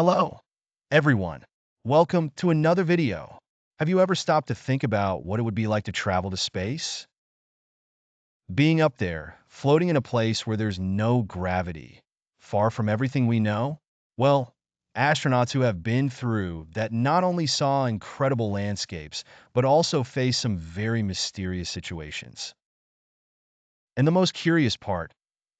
Hello, everyone. Welcome to another video. Have you ever stopped to think about what it would be like to travel to space? Being up there, floating in a place where there's no gravity, far from everything we know? Well, astronauts who have been through that not only saw incredible landscapes, but also faced some very mysterious situations. And the most curious part,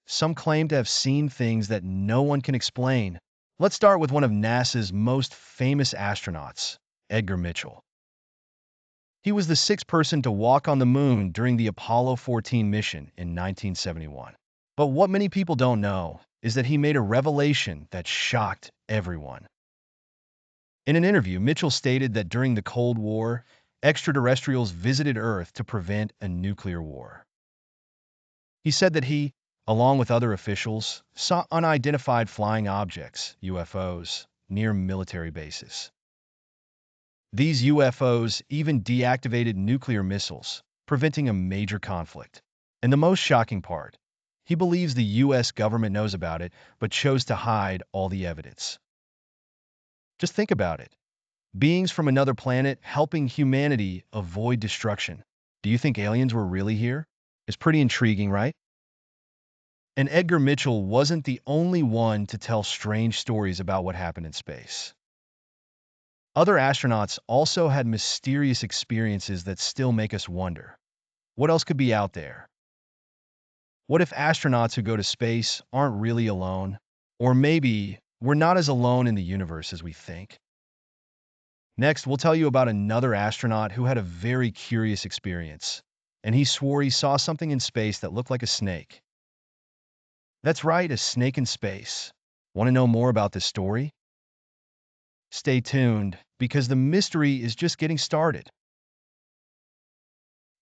some claim to have seen things that no one can explain. Let's start with one of NASA's most famous astronauts, Edgar Mitchell. He was the sixth person to walk on the moon during the Apollo 14 mission in 1971. But what many people don't know is that he made a revelation that shocked everyone. In an interview, Mitchell stated that during the Cold War, extraterrestrials visited Earth to prevent a nuclear war. He said that he, along with other officials, saw unidentified flying objects, UFOs, near military bases. These UFOs even deactivated nuclear missiles, preventing a major conflict. And the most shocking part, he believes the US government knows about it, but chose to hide all the evidence. Just think about it. Beings from another planet helping humanity avoid destruction. Do you think aliens were really here? It's pretty intriguing, right? And Edgar Mitchell wasn't the only one to tell strange stories about what happened in space. Other astronauts also had mysterious experiences that still make us wonder. What else could be out there? What if astronauts who go to space aren't really alone? Or maybe we're not as alone in the universe as we think? Next, we'll tell you about another astronaut who had a very curious experience, and he swore he saw something in space that looked like a snake. That's right, a snake in space. Want to know more about this story? Stay tuned, because the mystery is just getting started.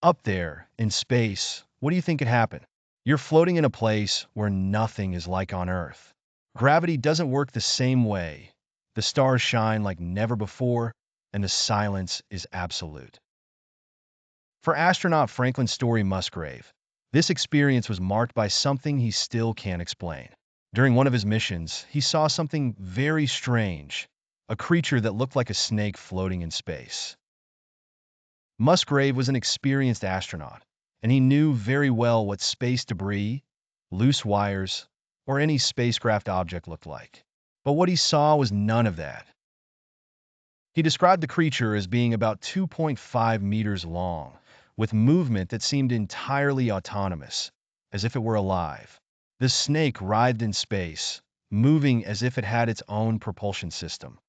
Up there, in space, what do you think could happen? You're floating in a place where nothing is like on Earth. Gravity doesn't work the same way. The stars shine like never before, and the silence is absolute. For astronaut Franklin Story Musgrave, this experience was marked by something he still can't explain. During one of his missions, he saw something very strange, a creature that looked like a snake floating in space. Musgrave was an experienced astronaut, and he knew very well what space debris, loose wires, or any spacecraft object looked like. But what he saw was none of that. He described the creature as being about 2.5 meters long, with movement that seemed entirely autonomous, as if it were alive. The snake writhed in space, moving as if it had its own propulsion system.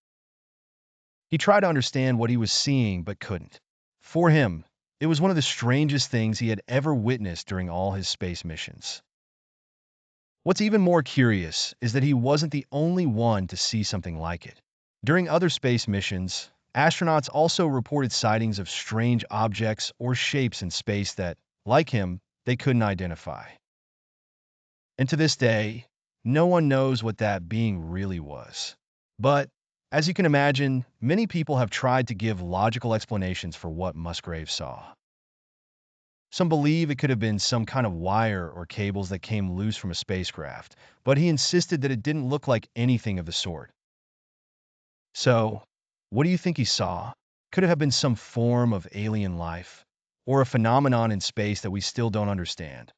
He tried to understand what he was seeing but couldn't. For him, it was one of the strangest things he had ever witnessed during all his space missions. What's even more curious is that he wasn't the only one to see something like it. During other space missions, astronauts also reported sightings of strange objects or shapes in space that, like him, they couldn't identify. And to this day, no one knows what that being really was. But, as you can imagine, many people have tried to give logical explanations for what Musgrave saw. Some believe it could have been some kind of wire or cables that came loose from a spacecraft, but he insisted that it didn't look like anything of the sort. So, what do you think he saw? Could it have been some form of alien life, or a phenomenon in space that we still don't understand?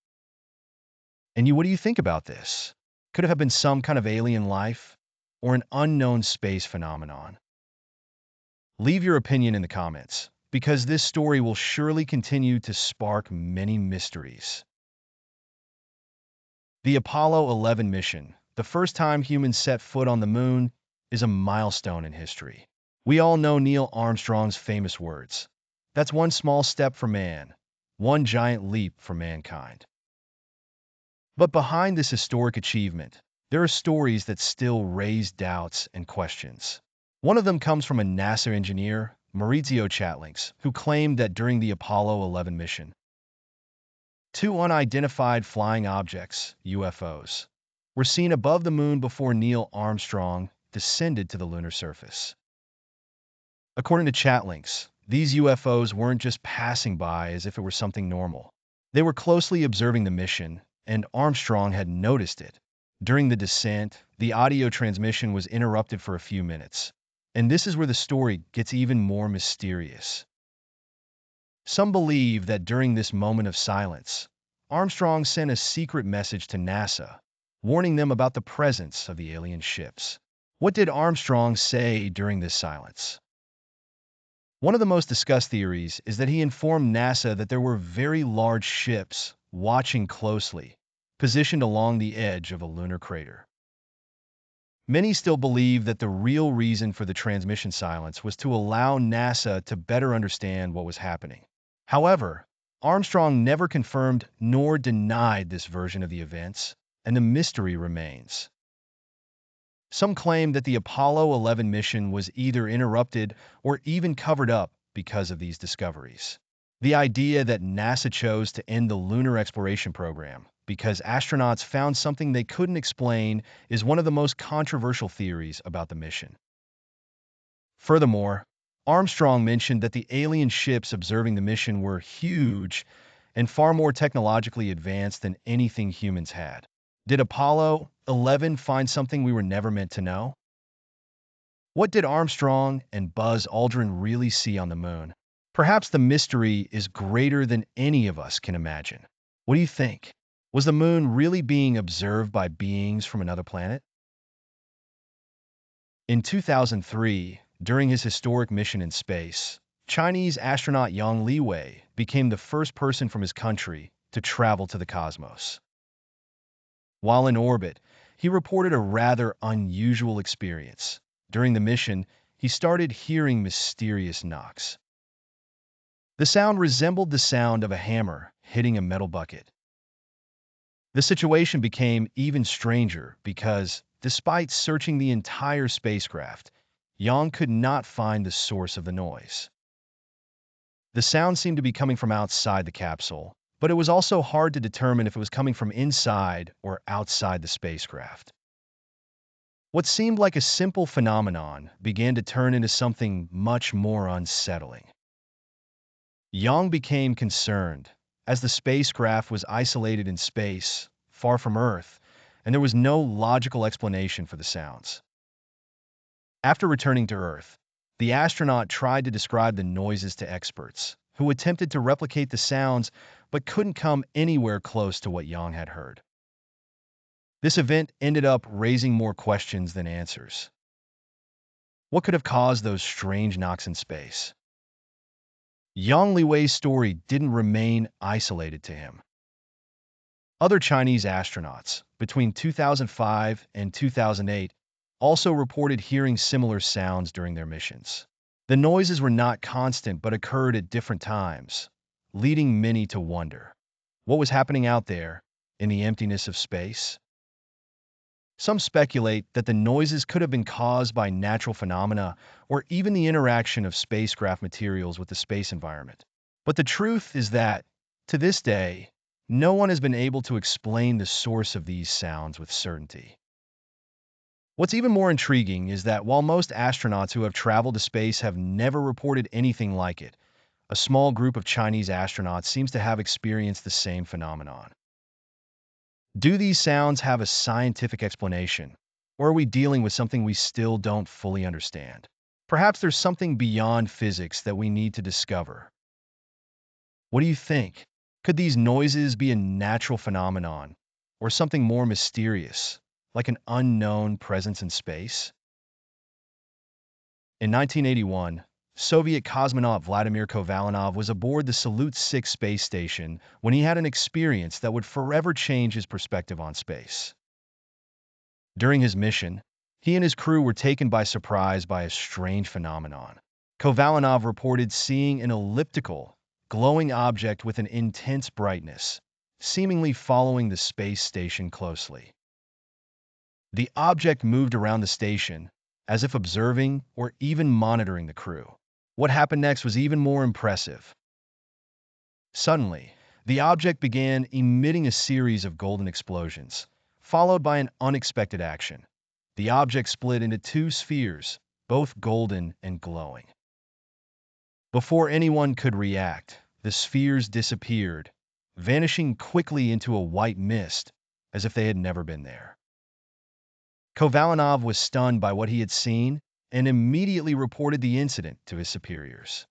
And what do you think about this? Could it have been some kind of alien life, or an unknown space phenomenon? Leave your opinion in the comments, because this story will surely continue to spark many mysteries. The Apollo 11 mission, the first time humans set foot on the moon, is a milestone in history. We all know Neil Armstrong's famous words. That's one small step for man, one giant leap for mankind. But behind this historic achievement, there are stories that still raise doubts and questions. One of them comes from a NASA engineer, Maurizio Chatlinks, who claimed that during the Apollo 11 mission, two unidentified flying objects, UFOs, were seen above the moon before Neil Armstrong descended to the lunar surface. According to Chatlinks, these UFOs weren't just passing by as if it were something normal. They were closely observing the mission, and Armstrong had noticed it. During the descent, the audio transmission was interrupted for a few minutes. And this is where the story gets even more mysterious. Some believe that during this moment of silence, Armstrong sent a secret message to NASA, warning them about the presence of the alien ships. What did Armstrong say during this silence? One of the most discussed theories is that he informed NASA that there were very large ships watching closely, positioned along the edge of a lunar crater. Many still believe that the real reason for the transmission silence was to allow NASA to better understand what was happening. However, Armstrong never confirmed nor denied this version of the events, and the mystery remains. Some claim that the Apollo 11 mission was either interrupted or even covered up because of these discoveries. The idea that NASA chose to end the lunar exploration program because astronauts found something they couldn't explain is one of the most controversial theories about the mission. Furthermore, Armstrong mentioned that the alien ships observing the mission were huge and far more technologically advanced than anything humans had. Did Apollo 11 find something we were never meant to know? What did Armstrong and Buzz Aldrin really see on the moon? Perhaps the mystery is greater than any of us can imagine. What do you think? Was the moon really being observed by beings from another planet? In 2003, during his historic mission in space, Chinese astronaut Yang Liwei became the first person from his country to travel to the cosmos. While in orbit, he reported a rather unusual experience. During the mission, he started hearing mysterious knocks. The sound resembled the sound of a hammer hitting a metal bucket. The situation became even stranger because, despite searching the entire spacecraft, Yang could not find the source of the noise. The sound seemed to be coming from outside the capsule, but it was also hard to determine if it was coming from inside or outside the spacecraft. What seemed like a simple phenomenon began to turn into something much more unsettling. Yang became concerned, as the spacecraft was isolated in space, far from Earth, and there was no logical explanation for the sounds. After returning to Earth, the astronaut tried to describe the noises to experts, who attempted to replicate the sounds but couldn't come anywhere close to what Yang had heard. This event ended up raising more questions than answers. What could have caused those strange knocks in space? Yang Liwei's story didn't remain isolated to him. Other Chinese astronauts, between 2005 and 2008, also reported hearing similar sounds during their missions. The noises were not constant but occurred at different times, leading many to wonder what was happening out there in the emptiness of space. Some speculate that the noises could have been caused by natural phenomena or even the interaction of spacecraft materials with the space environment. But the truth is that, to this day, no one has been able to explain the source of these sounds with certainty. What's even more intriguing is that while most astronauts who have traveled to space have never reported anything like it, a small group of Chinese astronauts seems to have experienced the same phenomenon. Do these sounds have a scientific explanation, or are we dealing with something we still don't fully understand? Perhaps there's something beyond physics that we need to discover. What do you think? Could these noises be a natural phenomenon, or something more mysterious, like an unknown presence in space? In 1981, Soviet cosmonaut Vladimir Kovalinov was aboard the Salyut 6 space station when he had an experience that would forever change his perspective on space. During his mission, he and his crew were taken by surprise by a strange phenomenon. Kovalinov reported seeing an elliptical, glowing object with an intense brightness, seemingly following the space station closely. The object moved around the station, as if observing or even monitoring the crew. What happened next was even more impressive. Suddenly, the object began emitting a series of golden explosions, followed by an unexpected action. The object split into two spheres, both golden and glowing. Before anyone could react, the spheres disappeared, vanishing quickly into a white mist, as if they had never been there. Kovalinov was stunned by what he had seen and immediately reported the incident to his superiors.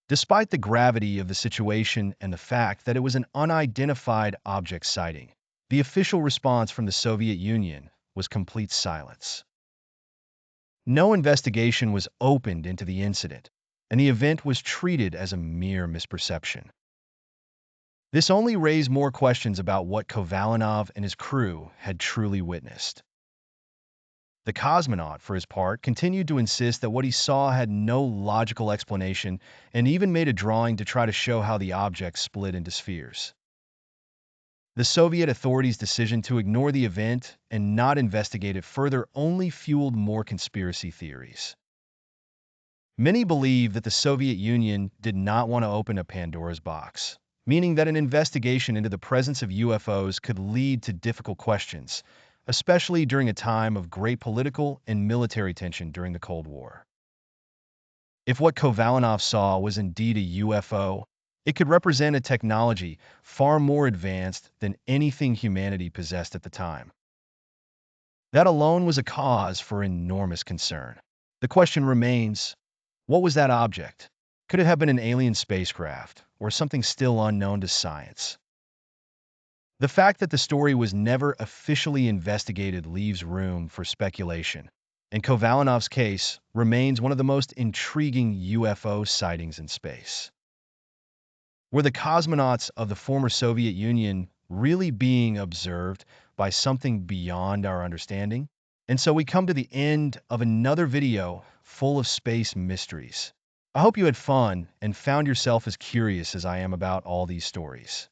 Despite the gravity of the situation and the fact that it was an unidentified object sighting, the official response from the Soviet Union was complete silence. No investigation was opened into the incident, and the event was treated as a mere misperception. This only raised more questions about what Kovalinov and his crew had truly witnessed. The cosmonaut, for his part, continued to insist that what he saw had no logical explanation and even made a drawing to try to show how the object split into spheres. The Soviet authorities' decision to ignore the event and not investigate it further only fueled more conspiracy theories. Many believe that the Soviet Union did not want to open a Pandora's box, meaning that an investigation into the presence of UFOs could lead to difficult questions, especially during a time of great political and military tension during the Cold War. If what Kovalinov saw was indeed a UFO, it could represent a technology far more advanced than anything humanity possessed at the time. That alone was a cause for enormous concern. The question remains, what was that object? Could it have been an alien spacecraft, or something still unknown to science? The fact that the story was never officially investigated leaves room for speculation, and Kovalinov's case remains one of the most intriguing UFO sightings in space. Were the cosmonauts of the former Soviet Union really being observed by something beyond our understanding? And so we come to the end of another video full of space mysteries. I hope you had fun and found yourself as curious as I am about all these stories.